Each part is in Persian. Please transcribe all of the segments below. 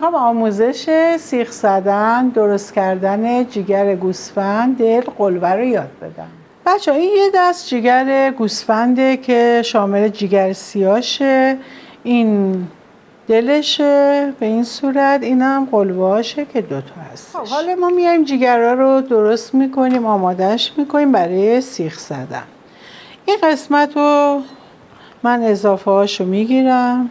میخوام آموزش سیخ زدن، درست کردن جگر گوسفند دل قلوه رو یاد بدم. بچه این یه دست جگر گوسفنده که شامل جگر سیاشه، این دلشه به این صورت، اینم قلوهاشه که دوتا هستش. حالا ما میایم جگرها رو درست میکنیم، آمادهش میکنیم برای سیخ زدن. این قسمت رو من اضافه هاشو میگیرم.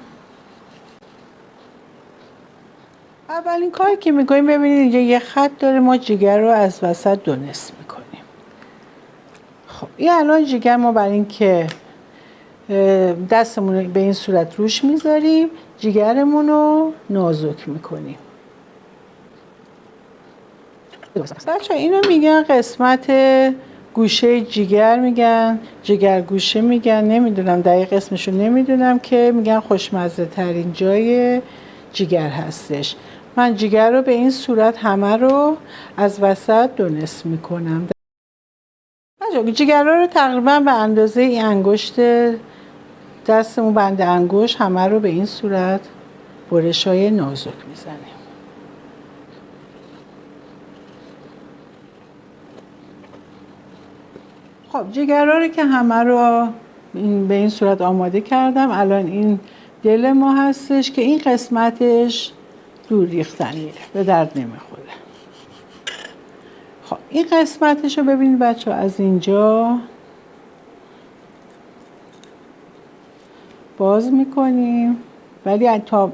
اولین کاری که میکنیم، ببینید اینجا یه خط داره، ما جگر رو از وسط دو نصف میکنیم. خب این الان جگر ما برای این که دستمون رو به این صورت روش میذاریم، جگرمون رو نازک میکنیم. بچه اینو میگن قسمت گوشه جگر، میگن جگر گوشه میگن، نمیدونم دقیق اسمشو نمیدونم، که میگن خوشمزه ترین جای جگر هستش. من جگر رو به این صورت همه رو از وسط دو نصف میکنم. جگر رو تقریبا به اندازه این انگشت دستمون، بند انگشت، همه رو به این صورت برش‌های نازک میزنیم. خب جگرها رو که همه رو به این صورت آماده کردم، الان این دل ما هستش که این قسمتش دور ریختنیه، به درد نمیخوره. خب این قسمتش رو ببینید بچه ها، از اینجا باز میکنیم ولی تا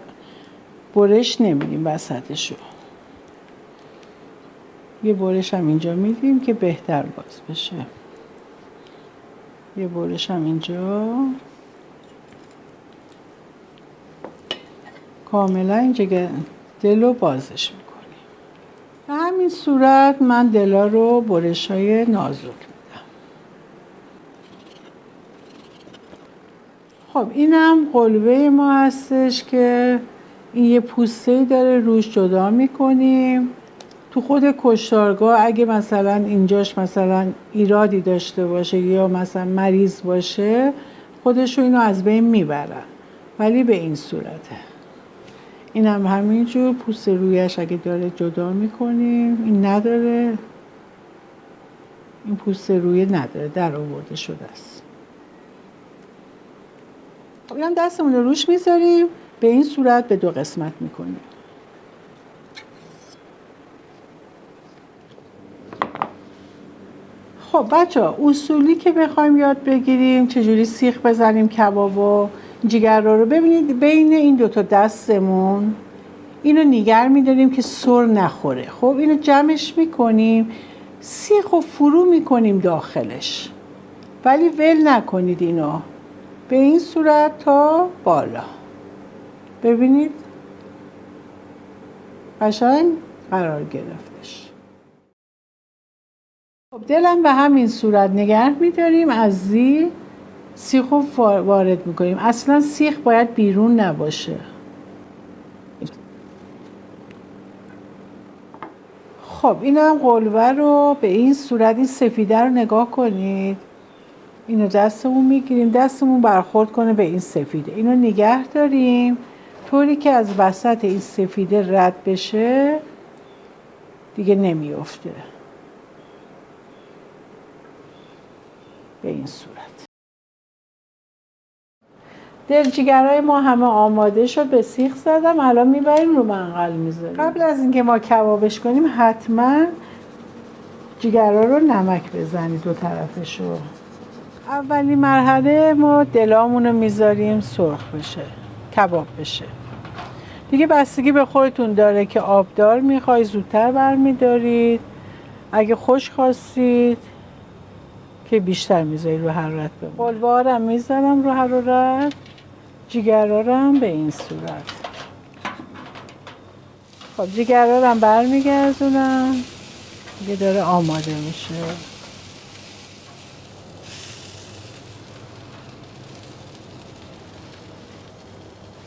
برش نمیدیم وسطشو، یه برش هم اینجا میدیم که بهتر باز بشه، یه برش هم اینجا، کاملا اینجا دل رو بازش میکنیم. به همین صورت من دلا رو برش های نازک میدم. خب اینم قلوه ما هستش که این یه پوسته‌ای داره، روش جدا میکنیم. تو خود کشتارگاه اگه مثلا اینجاش مثلا ایرادی داشته باشه یا مثلا مریض باشه، خودشو اینو از بین میبرن، ولی به این صورته. این هم همینجور پوست رویش اگه داره جدا میکنیم، این نداره، این پوست روی نداره، در آورده شده است. خب اینم دستمون رو روش میذاریم، به این صورت به دو قسمت میکنیم. خب بچه ها، اصولی که بخوایم یاد بگیریم چجوری سیخ بزنیم کبابو، جگر رو ببینید بین این دوتا دستمون اینو نیگر میداریم که سر نخوره. خب اینو جمعش میکنیم، سیخ رو فرو میکنیم داخلش، ولی ول نکنید اینو، به این صورت تا بالا. ببینید قشنگ قرار گرفتش. خب دلم به همین صورت نگه میداریم، از زیر سیخ رو وارد میکنیم. اصلا سیخ باید بیرون نباشه. خب اینم قلوه رو به این صورت، این سفیده رو نگاه کنید، اینو دستمون میگیریم، دستمون برخورد کنه به این سفیده، اینو نگه داریم طوری که از وسط این سفیده رد بشه، دیگه نمیافته. به این صورت دلجگرهای ما همه آماده شد، به سیخ زدم، الان میبریم رو منقل میذاریم. قبل از اینکه ما کبابش کنیم حتما جگرها رو نمک بزنید دو طرفشو. اولی مرحله ما دلامون رو میذاریم سرخ بشه، کباب بشه. دیگه بستگی به خودتون داره که آبدار میخوای زودتر برمیدارید، اگه خوش خواستید که بیشتر میذارید رو حرارت. قلوه رو میذارم رو حرارت، جگرها رو هم به این صورت. خب جگرها رو هم برمیگردونم، دیگه داره آماده میشه.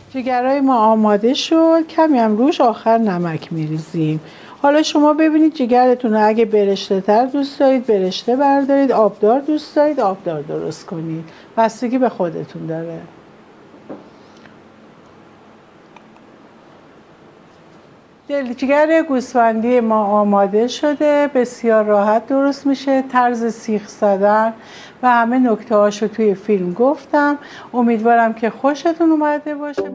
جگرهای ما آماده شد، کمی هم روش آخر نمک میریزیم. حالا شما ببینید جگرتون رو، اگه برشته تر دوست دارید برشته بردارید، آبدار دوست دارید آبدار درست کنید، بستگی به خودتون داره. دلجگر گوسفندی ما آماده شده. بسیار راحت درست میشه. طرز سیخ زدن و همه نکته هاشو توی فیلم گفتم. امیدوارم که خوشتون اومده باشه.